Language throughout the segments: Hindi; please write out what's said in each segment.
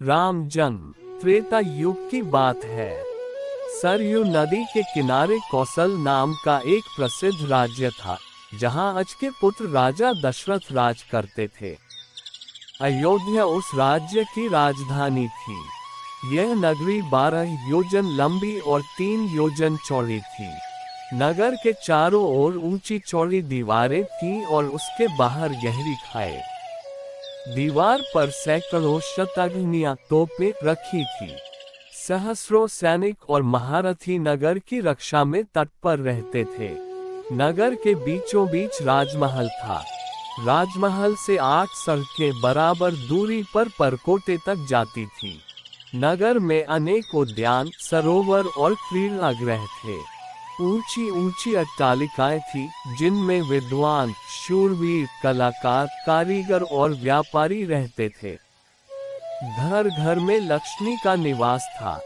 राम जन्म त्रेता युग की बात है। सरयू नदी के किनारे कौशल नाम का एक प्रसिद्ध राज्य था, जहां अज के पुत्र राजा दशरथ राज करते थे। अयोध्या उस राज्य की राजधानी थी। यह नगरी 12 योजन लंबी और 3 योजन चौड़ी थी। नगर के चारों ओर ऊंची चौड़ी दीवारें थीं और उसके बाहर गहरी खाई। दीवार पर सैकड़ों शतघ्नियां तोपें रखी थी। सहस्रों सैनिक और महारथी नगर की रक्षा में तत्पर रहते थे। नगर के बीचों बीच राजमहल था। राजमहल से 8 सड़कें बराबर दूरी पर परकोटे तक जाती थी। नगर में अनेक उद्यान, सरोवर और क्रीड़ागृह थे। ऊंची ऊंची अट्टालिकाएं थी, जिनमें विद्वान, शूरवीर, कलाकार, कारीगर और व्यापारी रहते थे। घर घर में लक्ष्मी का निवास था।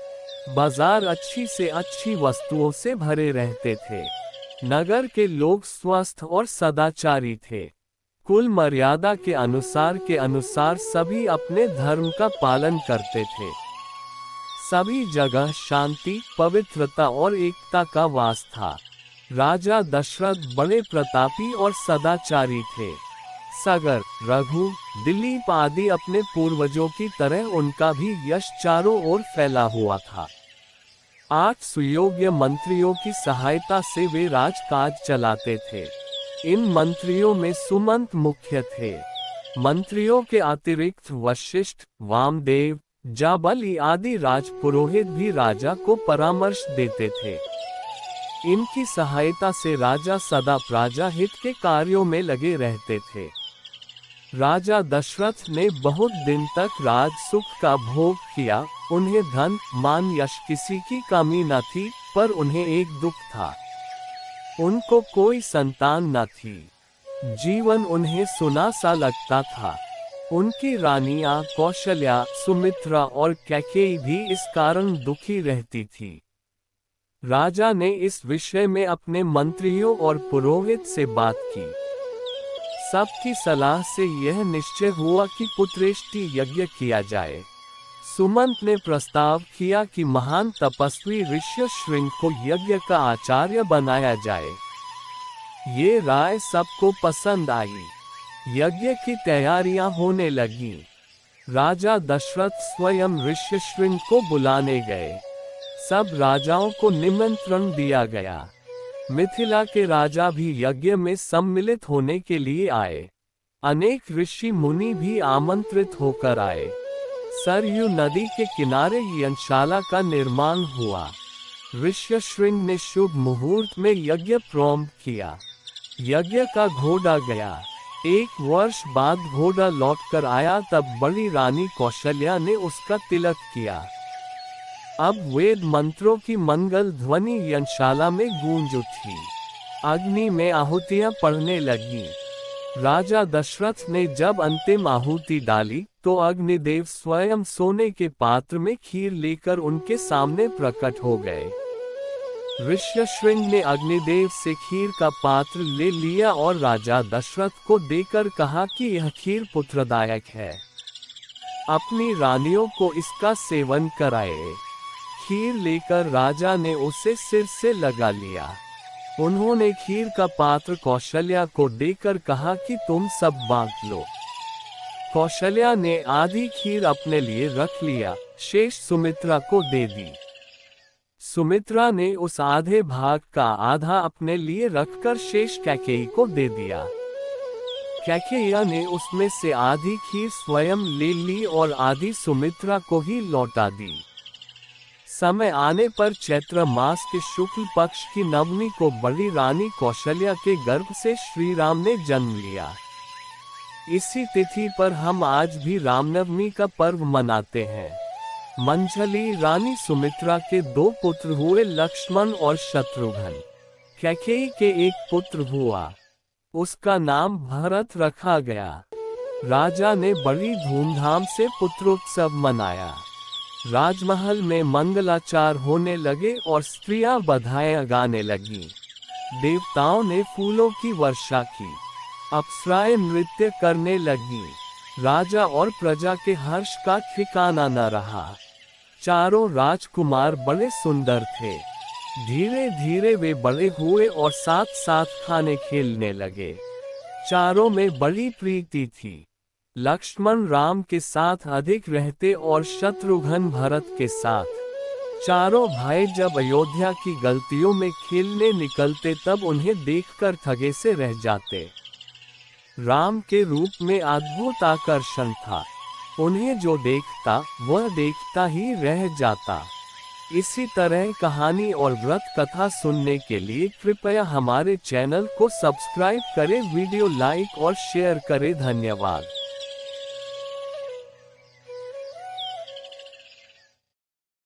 बाजार अच्छी से अच्छी वस्तुओं से भरे रहते थे। नगर के लोग स्वस्थ और सदाचारी थे। कुल मर्यादा के अनुसार सभी अपने धर्म का पालन करते थे। सभी जगह शांति, पवित्रता और एकता का वास था। राजा दशरथ बड़े प्रतापी और सदाचारी थे। सागर, रघु, दिलीप आदि अपने पूर्वजों की तरह उनका भी यश चारों ओर फैला हुआ था। 8 सुयोग्य मंत्रियों की सहायता से वे राजकाज चलाते थे। इन मंत्रियों में सुमंत मुख्य थे। मंत्रियों के अतिरिक्त वशिष्ठ, वामदेव, जाबली आदि राजपुरोहित भी राजा को परामर्श देते थे। इनकी सहायता से राजा सदा प्रजा हित के कार्यों में लगे रहते थे। राजा दशरथ ने बहुत दिन तक राज सुख का भोग किया। उन्हें धन, मान, यश किसी की कमी न थी, पर उन्हें एक दुख था। उनको कोई संतान न थी। जीवन उन्हें सुना सा लगता था। उनकी रानियां कौशल्या, सुमित्रा और कैकेयी भी इस कारण दुखी रहती थी। राजा ने इस विषय में अपने मंत्रियों और पुरोहित से बात की। सबकी सलाह से यह निश्चय हुआ कि पुत्रेष्टि यज्ञ किया जाए। सुमंत ने प्रस्ताव किया कि महान तपस्वी ऋष्यशृंग को यज्ञ का आचार्य बनाया जाए। ये राय सबको पसंद आई। यज्ञ की तैयारियां होने लगीं। राजा दशरथ स्वयं ऋष्यशृंग को बुलाने गए। सब राजाओं को निमंत्रण दिया गया। मिथिला के राजा भी यज्ञ में सम्मिलित होने के लिए आए। अनेक ऋषि मुनि भी आमंत्रित होकर आए। सरयू नदी के किनारे यज्ञशाला का निर्माण हुआ। ऋष्यशृंग ने शुभ मुहूर्त में यज्ञ प्रारंभ किया। यज्ञ का घोड़ा गया। 1 वर्ष बाद घोड़ा लौटकर आया, तब बड़ी रानी कौशल्या ने उसका तिलक किया। अब वेद मंत्रों की मंगल ध्वनि यज्ञशाला में गूंज उठी। अग्नि में आहुतियां पड़ने लगीं। राजा दशरथ ने जब अंतिम आहुति डाली, तो अग्निदेव स्वयं सोने के पात्र में खीर लेकर उनके सामने प्रकट हो गए। ऋष्यशृंग ने अग्निदेव से खीर का पात्र ले लिया और राजा दशरथ को देकर कहा कि यह खीर पुत्रदायक है। अपनी रानियों को इसका सेवन कराए। खीर लेकर राजा ने उसे सिर से लगा लिया। उन्होंने खीर का पात्र कौशल्या को देकर कहा कि तुम सब बांट लो। कौशल्या ने आधी खीर अपने लिए रख लिया, शेष सुमित्रा को दे दी। सुमित्रा ने उस आधे भाग का आधा अपने लिए रखकर शेष कैकेयी को दे दिया। कैकेयी ने उसमें से आधी खीर स्वयं ले ली और आधी सुमित्रा को ही लौटा दी। समय आने पर चैत्र मास के शुक्ल पक्ष की नवमी को बड़ी रानी कौशल्या के गर्भ से श्री राम ने जन्म लिया। इसी तिथि पर हम आज भी रामनवमी का पर्व मनाते हैं। मंझली रानी सुमित्रा के 2 पुत्र हुए, लक्ष्मण और शत्रुघ्न। कैकेयी के एक पुत्र हुआ, उसका नाम भरत रखा गया। राजा ने बड़ी धूमधाम से पुत्रोत्सव मनाया। राजमहल में मंगलाचार होने लगे और स्त्रियां बधाइयां गाने लगीं। देवताओं ने फूलों की वर्षा की। अप्सराएं नृत्य करने लगीं। राजा और प्रजा के हर्ष का ठिकाना न रहा। चारों राजकुमार बड़े सुंदर थे। धीरे धीरे वे बड़े हुए और साथ साथ खाने खेलने लगे। चारों में बड़ी प्रीति थी। लक्ष्मण राम के साथ अधिक रहते और शत्रुघ्न भरत के साथ। चारों भाई जब अयोध्या की गलियों में खेलने निकलते तब उन्हें देखकर थके से रह जाते। राम के रूप में अद्भुत आकर्षण था। उन्हें जो देखता वह देखता ही रह जाता। इसी तरह कहानी और व्रत कथा सुनने के लिए कृपया हमारे चैनल को सब्सक्राइब करें, वीडियो लाइक और शेयर करें। धन्यवाद।